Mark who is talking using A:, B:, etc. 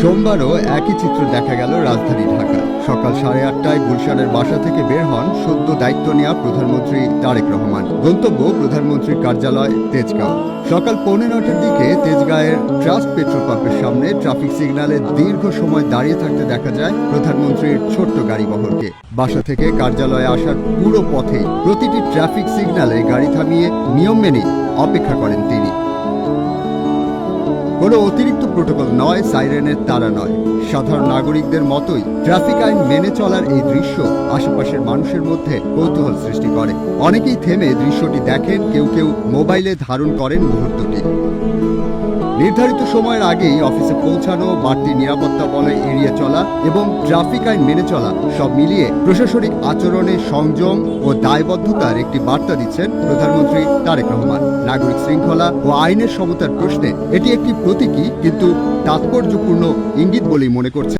A: সোমবারও একই চিত্র দেখা গেল রাজধানী ঢাকা। সকাল 8:30টায় গুলশানের বাসা থেকে বের হন সদ্য দায়িত্ব নেওয়া প্রধানমন্ত্রী তারেক রহমান। গন্তব্য প্রধানমন্ত্রীর কার্যালয় তেজগাঁও। সকাল 8:45টার দিকে তেজগাঁয়ের ট্রাস্ট পেট্রোল পাম্পের সামনে ট্রাফিক সিগন্যালে দীর্ঘ সময় দাঁড়িয়ে থাকতে দেখা যায় প্রধানমন্ত্রীর ছোট্ট গাড়িবহরকে। বাসা থেকে কার্যালয়ে আসার পুরো পথে প্রতিটি ট্রাফিক সিগন্যালে গাড়ি থামিয়ে নিয়ম মেনে অপেক্ষা করেন তিনি। কোনো অতিরিক্ত প্রোটোকল নয়, সাইরেনের তাড়া নয়, সাধারণ নাগরিকদের মতোই ট্রাফিক আইন মেনে চলার এই দৃশ্য আশেপাশের মানুষের মধ্যে কৌতূহল সৃষ্টি করে। অনেকেই থেমে দৃশ্যটি দেখেন, কেউ কেউ মোবাইলে ধারণ করেন মুহূর্তটি। নির্ধারিত সময়ের আগেই অফিসে পৌঁছানো, বাড়তি নিরাপত্তা বলয় এড়িয়ে চলা এবং ট্রাফিক আইন মেনে চলা সব মিলিয়ে প্রশাসনিক আচরণে সংযম ও দায়বদ্ধতার একটি বার্তা দিচ্ছেন প্রধানমন্ত্রী তারেক রহমান। নাগরিক শৃঙ্খলা ও আইনের সমতার প্রশ্নে এটি একটি প্রতীকী কিন্তু তাৎপর্যপূর্ণ ইঙ্গিত বলেই মনে করছে